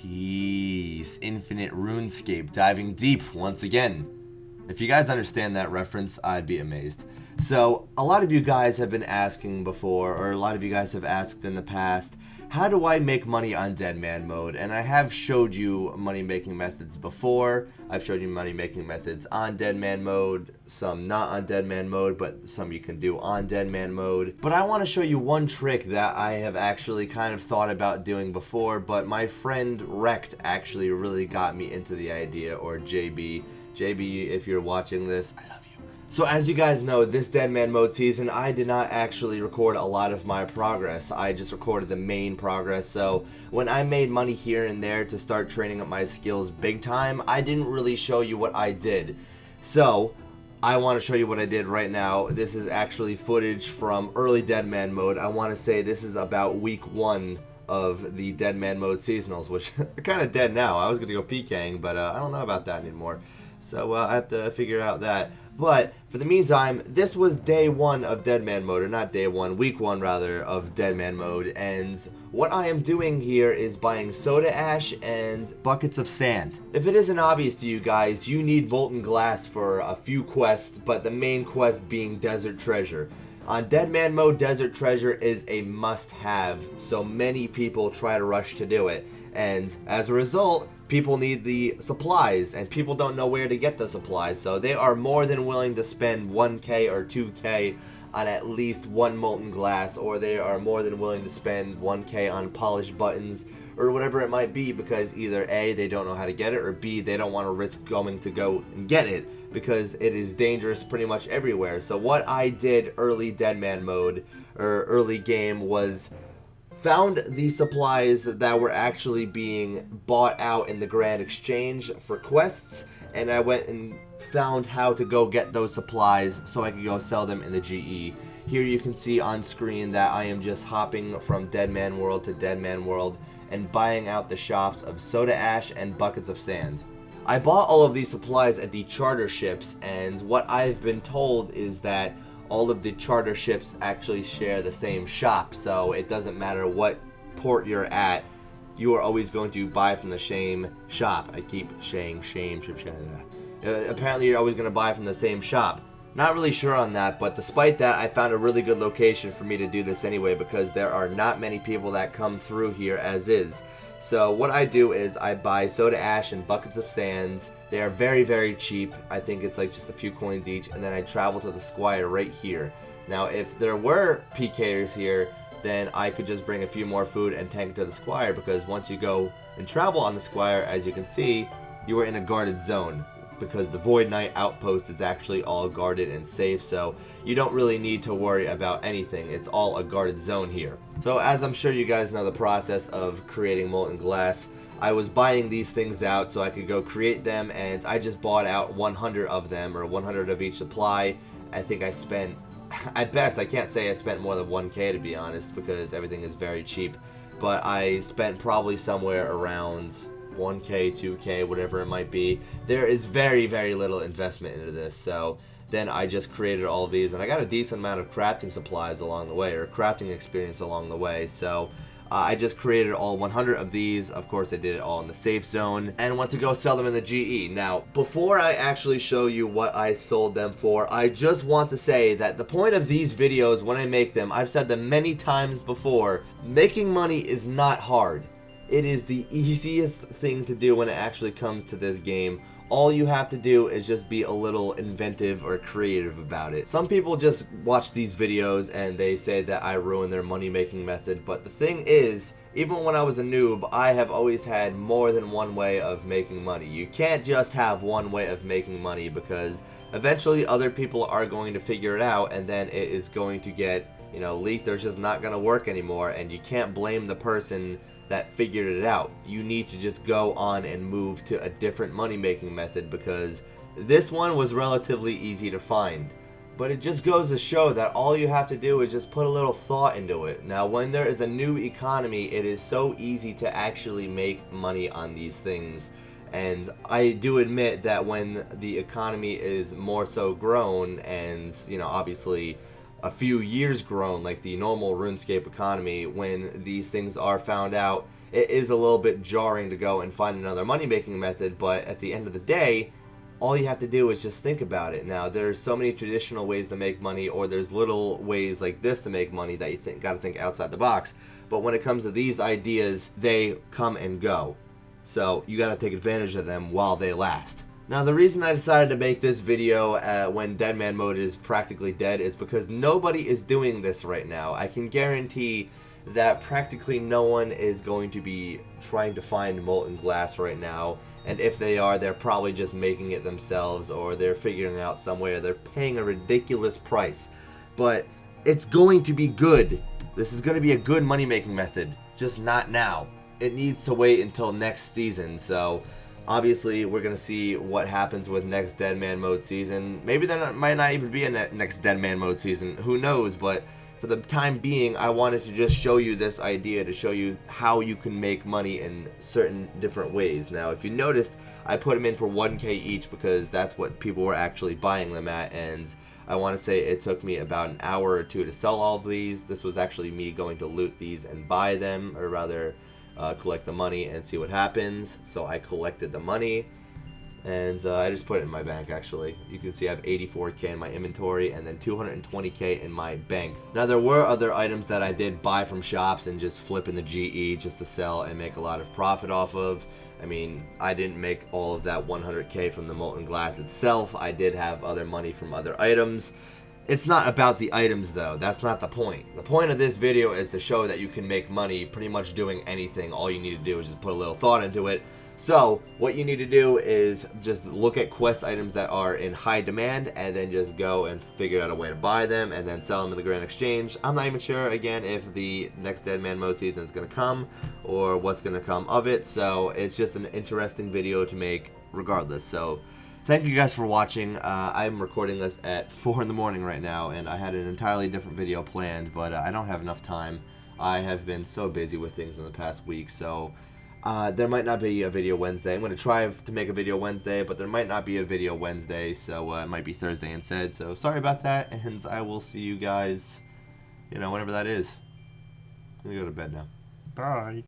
Peace. Infinite Runescape, diving deep once again. If you guys understand that reference, I'd be amazed. So, a lot of you guys have been asking before, or a lot of you guys have asked in the past, how do I make money on Deadman mode? And I have showed you money making methods before. I've showed you money making methods on Deadman mode, some not on Deadman mode, but some you can do on Deadman mode. But I want to show you one trick that I have actually kind of thought about doing before, but my friend Rect actually really got me into the idea, or JB. JB, if you're watching this, I love you. So as you guys know, this Deadman mode season, I did not actually record a lot of my progress. I just recorded the main progress. So when I made money here and there to start training up my skills big time, I didn't really show you what I did. So I want to show you what I did right now. This is actually footage from early Deadman mode. I want to say this is about week 1 of the Deadman mode seasonals, which are kind of dead now. I was going to go PKing, but I don't know about that anymore. So I have to figure out that. But for the meantime, this was day 1 of Deadman mode, or not day 1, week 1 rather, of Deadman mode. And what I am doing here is buying soda ash and buckets of sand. If it isn't obvious to you guys, you need Molten Glass for a few quests, but the main quest being Desert Treasure. On Deadman mode, Desert Treasure is a must-have, so many people try to rush to do it. And as a result, people need the supplies, and people don't know where to get the supplies, so they are more than willing to spend 1k or 2k on at least one Molten Glass, or they are more than willing to spend 1k on polished buttons, or whatever it might be, because either A, they don't know how to get it, or B, they don't want to risk going to go and get it, because it is dangerous pretty much everywhere. So what I did early Deadman mode, or early game, was found the supplies that were actually being bought out in the Grand Exchange for quests, and I went and found how to go get those supplies so I could go sell them in the GE. Here you can see on screen that I am just hopping from Deadman World to Deadman World and buying out the shops of soda ash and buckets of sand. I bought all of these supplies at the charter ships, and what I've been told is that all of the charter ships actually share the same shop, so it doesn't matter what port you're at, you are always going to buy from the same shop. I keep saying shame. Apparently you're always going to buy from the same shop. Not really sure on that, but despite that, I found a really good location for me to do this anyway, because there are not many people that come through here as is. So what I do is I buy soda ash and buckets of sands. They are very, very cheap. I think it's like just a few coins each, and then I travel to the Squire right here. Now, if there were PKers here, then I could just bring a few more food and tank it to the Squire, because once you go and travel on the Squire, as you can see, you are in a guarded zone, because the Void Knight outpost is actually all guarded and safe, so you don't really need to worry about anything. It's all a guarded zone here. So as I'm sure you guys know the process of creating Molten Glass, I was buying these things out so I could go create them, and I just bought out 100 of them, or 100 of each supply. I think I spent, at best, I can't say I spent more than 1k to be honest, because everything is very cheap, but I spent probably somewhere around 1k, 2k, whatever it might be. There is very, very little investment into this, so then I just created all of these, and I got a decent amount of crafting supplies along the way, or crafting experience along the way, so I just created all 100 of these. Of course, I did it all in the safe zone, and went to go sell them in the GE. Now, before I actually show you what I sold them for, I just want to say that the point of these videos, when I make them, I've said them many times before, making money is not hard. It is the easiest thing to do when it actually comes to this game. All you have to do is just be a little inventive or creative about it. Some people just watch these videos and they say that I ruin their money making method, but the thing is, even when I was a noob, I have always had more than one way of making money. You can't just have one way of making money, because eventually other people are going to figure it out, and then it is going to get, you know, leaked, or it's just not going to work anymore, and you can't blame the person that figured it out. You need to just go on and move to a different money making method, because this one was relatively easy to find. But it just goes to show that all you have to do is just put a little thought into it. Now, when there is a new economy, it is so easy to actually make money on these things. And I do admit that when the economy is more so grown, and, you know, obviously a few years grown, like the normal RuneScape economy, when these things are found out, it is a little bit jarring to go and find another money-making method, but at the end of the day, all you have to do is just think about it. Now, there's so many traditional ways to make money, or there's little ways like this to make money that you gotta think outside the box. But when it comes to these ideas, they come and go. So you gotta take advantage of them while they last. Now, the reason I decided to make this video when Deadman mode is practically dead is because nobody is doing this right now. I can guarantee that practically no one is going to be trying to find Molten Glass right now, and if they are, they're probably just making it themselves, or they're figuring out some way, or they're paying a ridiculous price. But it's going to be good. This is going to be a good money-making method, just not now. It needs to wait until next season, so obviously we're going to see what happens with next Deadman mode season. Maybe there might not even be a next Deadman mode season, who knows, but for the time being, I wanted to just show you this idea to show you how you can make money in certain different ways. Now, if you noticed, I put them in for 1K each because that's what people were actually buying them at, and I want to say it took me about an hour or two to sell all of these. This was actually me going to loot these and buy them, or rather collect the money and see what happens. So I collected the money, and I just put it in my bank. Actually, you can see I have 84K in my inventory and then 220K in my bank. Now, there were other items that I did buy from shops and just flip in the GE just to sell and make a lot of profit off of. I mean, I didn't make all of that 100K from the Molten Glass itself. I did have other money from other items. It's not about the items, though. That's not the point. The point of this video is to show that you can make money pretty much doing anything. All you need to do is just put a little thought into it. So what you need to do is just look at quest items that are in high demand, and then just go and figure out a way to buy them and then sell them in the Grand Exchange. I'm not even sure, again, if the next Deadman mode season is going to come or what's going to come of it. So it's just an interesting video to make regardless. So thank you guys for watching. I'm recording this at 4 in the morning right now, and I had an entirely different video planned, but I don't have enough time. I have been so busy with things in the past week, so there might not be a video Wednesday. I'm going to try to make a video Wednesday, but there might not be a video Wednesday, so it might be Thursday instead. So sorry about that, and I will see you guys, whenever that is. I'm going to go to bed now. Bye.